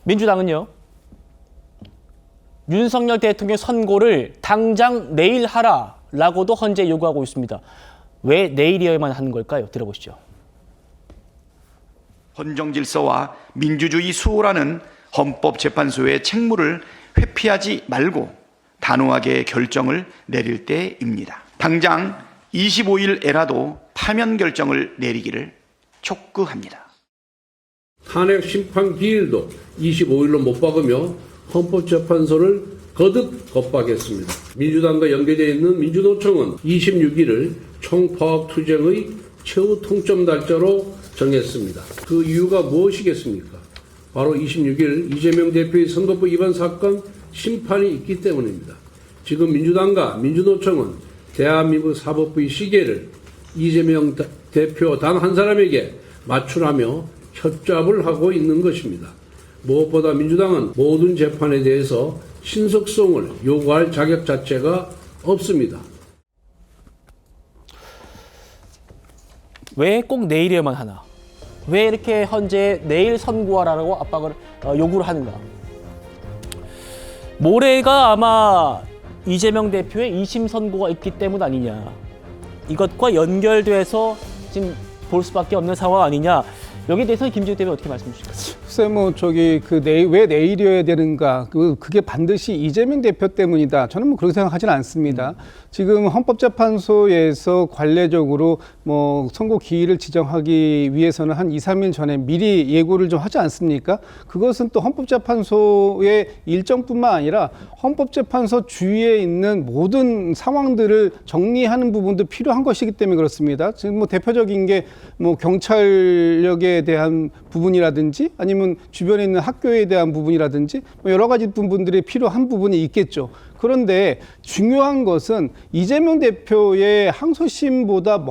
민주당은요, 윤석열 대통령 선고를 당장 내일 하라라고도 헌재 요구하고 있습니다. 왜 내일이어야만 하는 걸까요? 들어보시죠. 헌정질서와 민주주의 수호라는 헌법재판소의 책무를 회피하지 말고 단호하게 결정을 내릴 때입니다. 당장 25일에라도 파면 결정을 내리기를 촉구합니다. 탄핵 심판 기일도 25일로 못 박으며 헌법재판소를 거듭 겁박했습니다. 민주당과 연계되어 있는 민주노총은 26일을 총파업투쟁의 최후 통점 날짜로 정했습니다. 그 이유가 무엇이겠습니까? 바로 26일 이재명 대표의 선거법 위반 사건 심판이 있기 때문입니다. 지금 민주당과 민주노총은 대한민국 사법부의 시계를 이재명 대표 단 한 사람에게 맞추라며 협잡을 하고 있는 것입니다. 무엇보다 민주당은 모든 재판에 대해서 신속성을 요구할 자격 자체가 없습니다. 왜 꼭 내일이어야만 하나? 왜 이렇게 헌재에 내일 선고하라고 압박을 요구를 하는가? 모레가 아마 이재명 대표의 2심 선고가 있기 때문 아니냐. 이것과 연결돼서 지금 볼 수밖에 없는 상황 아니냐. 여기에 대해서는 김지욱 대표 어떻게 말씀 주실까요? 글쎄 왜 내일이어야 되는가? 그게 반드시 이재명 대표 때문이다. 저는 그렇게 생각하지는 않습니다. 지금 헌법재판소에서 관례적으로 선고 기일을 지정하기 위해서는 한 2, 3일 전에 미리 예고를 좀 하지 않습니까? 그것은 또 헌법재판소의 일정뿐만 아니라 헌법재판소 주위에 있는 모든 상황들을 정리하는 부분도 필요한 것이기 때문에 그렇습니다. 지금 대표적인 게 경찰력에 대한 부분이라든지 아니면 주변에 있는 학교에 대한 부분이라든지 여러 가지 부분들이 필요한 부분이 있겠죠. 그런데 중요한 것은 이재명 대표의 항소심보다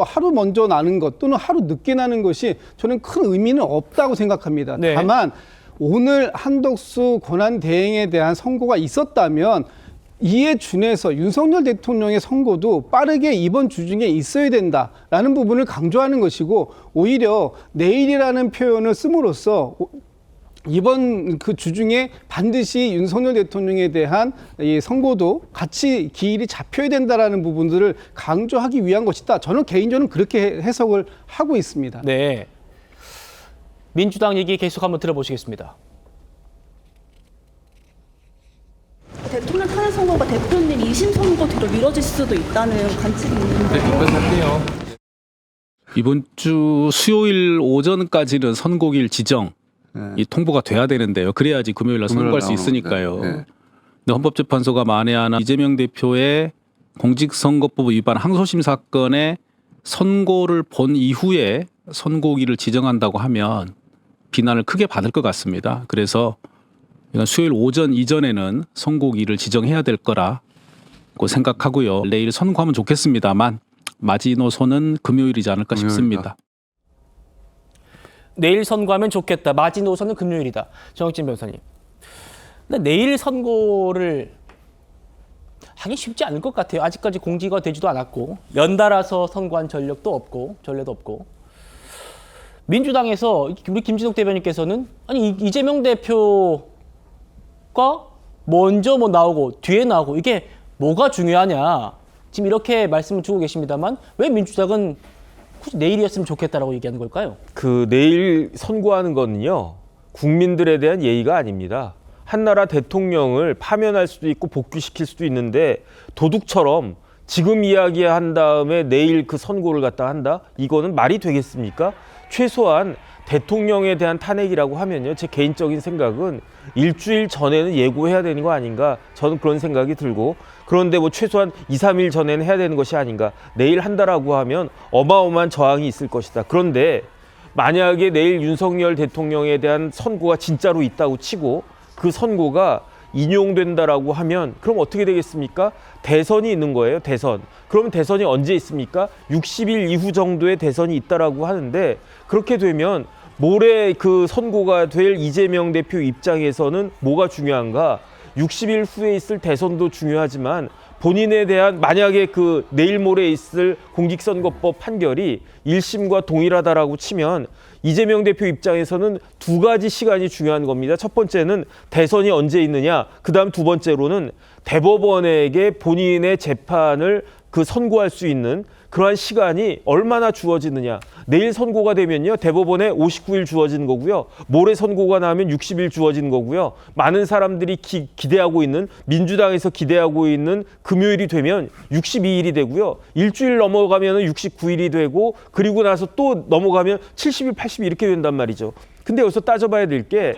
하루 먼저 나는 것 또는 하루 늦게 나는 것이 저는 큰 의미는 없다고 생각합니다. 네. 다만 오늘 한덕수 권한대행에 대한 선고가 있었다면 이에 준해서 윤석열 대통령의 선고도 빠르게 이번 주 중에 있어야 된다라는 부분을 강조하는 것이고, 오히려 내일이라는 표현을 씀으로써 이번 그 주 중에 반드시 윤석열 대통령에 대한 이 선고도 같이 기일이 잡혀야 된다라는 부분들을 강조하기 위한 것이다. 저는 개인적으로 그렇게 해석을 하고 있습니다. 네. 민주당 얘기 계속 한번 들어보시겠습니다. 대통령 탄핵 선고가 대표님 2심 선고 뒤로 미뤄질 수도 있다는 관측이 있는데. 이번 주 수요일 오전까지는 선고일 지정 이 통보가 돼야 되는데요. 그래야지 금요일 날 선고할 수 있으니까요. 네. 근데 헌법재판소가 만에 하나 이재명 대표의 공직선거법 위반 항소심 사건의 선고를 본 이후에 선고일을 지정한다고 하면 비난을 크게 받을 것 같습니다. 그래서 이건 수요일 오전 이전에는 선고일을 지정해야 될 거라고 생각하고요. 내일 선고하면 좋겠습니다만 마지노선은 금요일이지 않을까 싶습니다. 내일 선고하면 좋겠다. 마지노선은 금요일이다. 정혁진 변호사님. 근데 내일 선고를 하기 쉽지 않을 것 같아요. 아직까지 공지가 되지도 않았고 연달아서 선고한 전례도 없고 민주당에서 우리 김진욱 대변인께서는 아니 이재명 대표가 먼저 나오고 뒤에 나오고 이게 뭐가 중요하냐 지금 이렇게 말씀을 주고 계십니다만 왜 민주당은 굳이 내일이었으면 좋겠다라고 얘기하는 걸까요? 그 내일 선고하는 거는요 국민들에 대한 예의가 아닙니다. 한나라 대통령을 파면할 수도 있고 복귀시킬 수도 있는데 도둑처럼 지금 이야기한 다음에 내일 그 선고를 갖다 한다? 이거는 말이 되겠습니까? 최소한 대통령에 대한 탄핵이라고 하면요. 제 개인적인 생각은 일주일 전에는 예고해야 되는 거 아닌가 저는 그런 생각이 들고 그런데 최소한 2, 3일 전에는 해야 되는 것이 아닌가 내일 한다라고 하면 어마어마한 저항이 있을 것이다. 그런데 만약에 내일 윤석열 대통령에 대한 선고가 진짜로 있다고 치고 그 선고가 인용된다라고 하면 그럼 어떻게 되겠습니까? 대선이 있는 거예요. 대선. 그러면 대선이 언제 있습니까? 60일 이후 정도의 대선이 있다라고 하는데 그렇게 되면 모레 그 선고가 될 이재명 대표 입장에서는 뭐가 중요한가? 60일 후에 있을 대선도 중요하지만 본인에 대한 만약에 그 내일 모레 있을 공직선거법 판결이 1심과 동일하다라고 치면 이재명 대표 입장에서는 두 가지 시간이 중요한 겁니다. 첫 번째는 대선이 언제 있느냐, 그다음 두 번째로는 대법원에게 본인의 재판을 선고할 수 있는 그러한 시간이 얼마나 주어지느냐. 내일 선고가 되면요, 대법원에 59일 주어진 거고요. 모레 선고가 나면 60일 주어진 거고요. 많은 사람들이 기대하고 있는, 민주당에서 기대하고 있는 금요일이 되면 62일이 되고요. 일주일 넘어가면 69일이 되고, 그리고 나서 또 넘어가면 70일, 80일 이렇게 된단 말이죠. 근데 여기서 따져봐야 될 게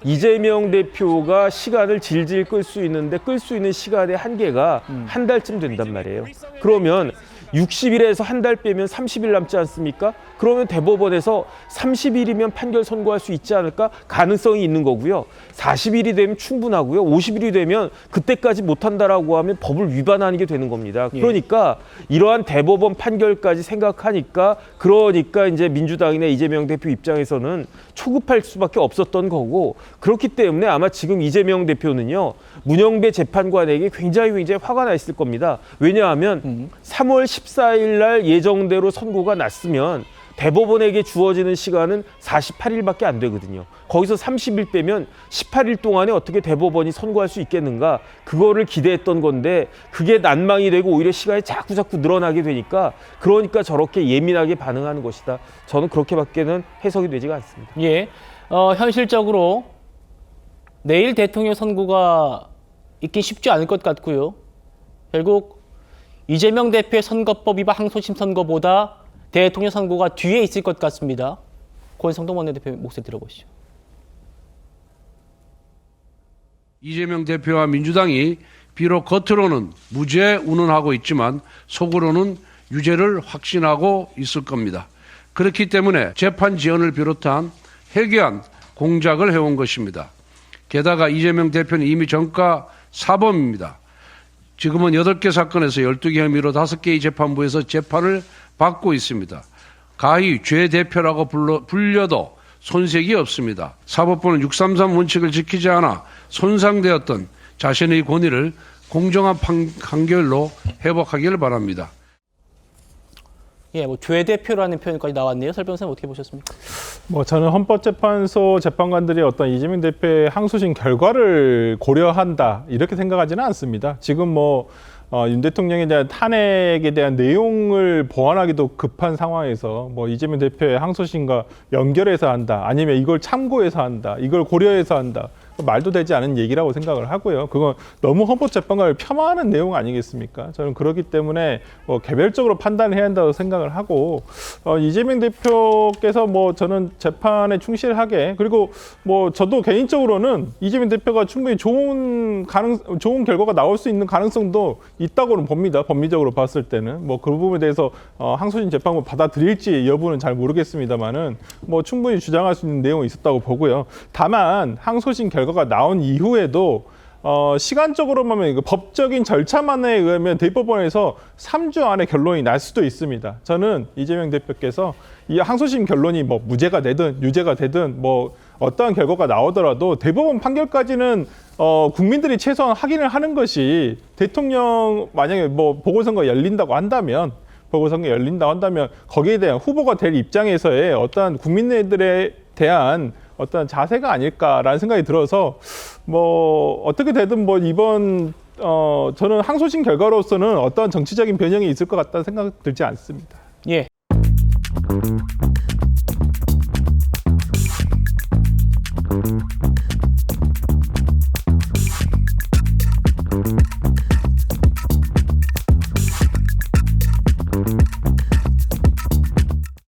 이재명 대표가 시간을 질질 끌 수 있는데 끌 수 있는 시간의 한계가 한 달쯤 된단 말이에요. 그러면 60일에서 한 달 빼면 30일 남지 않습니까? 그러면 대법원에서 30일이면 판결 선고할 수 있지 않을까? 가능성이 있는 거고요. 40일이 되면 충분하고요. 50일이 되면 그때까지 못한다라고 하면 법을 위반하는 게 되는 겁니다. 그러니까 이러한 대법원 판결까지 생각하니까 그러니까 이제 민주당이나 이재명 대표 입장에서는 초급할 수밖에 없었던 거고, 그렇기 때문에 아마 지금 이재명 대표는요, 문영배 재판관에게 굉장히 화가 나 있을 겁니다. 왜냐하면 3월 14일 날 예정대로 선고가 났으면 대법원에게 주어지는 시간은 48일밖에 안 되거든요. 거기서 30일 빼면 18일 동안에 어떻게 대법원이 선고할 수 있겠는가, 그거를 기대했던 건데 그게 난망이 되고 오히려 시간이 자꾸 늘어나게 되니까, 그러니까 저렇게 예민하게 반응하는 것이다. 저는 그렇게밖에는 해석이 되지가 않습니다. 예, 현실적으로 내일 대통령 선고가 있긴 쉽지 않을 것 같고요. 결국 이재명 대표의 선거법 위반 항소심 선고보다 대통령 선고가 뒤에 있을 것 같습니다. 권성동 원내대표 목소리 들어보시죠. 이재명 대표와 민주당이 비록 겉으로는 무죄 운운하고 있지만 속으로는 유죄를 확신하고 있을 겁니다. 그렇기 때문에 재판 지연을 비롯한 해괴한 공작을 해온 것입니다. 게다가 이재명 대표는 이미 전과 사범입니다. 지금은 8개 사건에서 12개 혐의로 5개의 재판부에서 재판을 받고 있습니다. 가히 죄 대표라고 불려도 손색이 없습니다. 사법부는 633 원칙을 지키지 않아 손상되었던 자신의 권위를 공정한 판결로 회복하기를 바랍니다. 예, 죄 대표라는 표현까지 나왔네요. 설 변호사님 어떻게 보셨습니까? 저는 헌법재판소 재판관들이 어떤 이재명 대표의 항소심 결과를 고려한다 이렇게 생각하지는 않습니다. 지금 윤 대통령에 대한 탄핵에 대한 내용을 보완하기도 급한 상황에서 이재명 대표의 항소심과 연결해서 한다, 아니면 이걸 참고해서 한다, 이걸 고려해서 한다, 말도 되지 않은 얘기라고 생각을 하고요. 그건 너무 헌법재판관을 폄하하는 내용 아니겠습니까? 저는 그렇기 때문에 개별적으로 판단해야 한다고 생각을 하고, 이재명 대표께서 저는 재판에 충실하게, 그리고 저도 개인적으로는 이재명 대표가 충분히 좋은 결과가 나올 수 있는 가능성도 있다고는 봅니다. 법리적으로 봤을 때는 그 부분에 대해서 항소심 재판부 받아들일지 여부는 잘 모르겠습니다만은 충분히 주장할 수 있는 내용이 있었다고 보고요. 다만 항소심 결과가 나온 이후에도 시간적으로만 하면 법적인 절차만에 의하면 대법원에서 3주 안에 결론이 날 수도 있습니다. 저는 이재명 대표께서 이 항소심 결론이 무죄가 되든 유죄가 되든 어떠한 결과가 나오더라도 대법원 판결까지는 국민들이 최소한 확인을 하는 것이, 대통령 만약에 보궐선거가 열린다고 한다면 거기에 대한 후보가 될 입장에서의 어떠한 국민들에 대한 어떤 자세가 아닐까라는 생각이 들어서 어떻게 되든 이번 저는 항소심 결과로서는 어떤 정치적인 변형이 있을 것 같다는 생각 들지 않습니다. 예.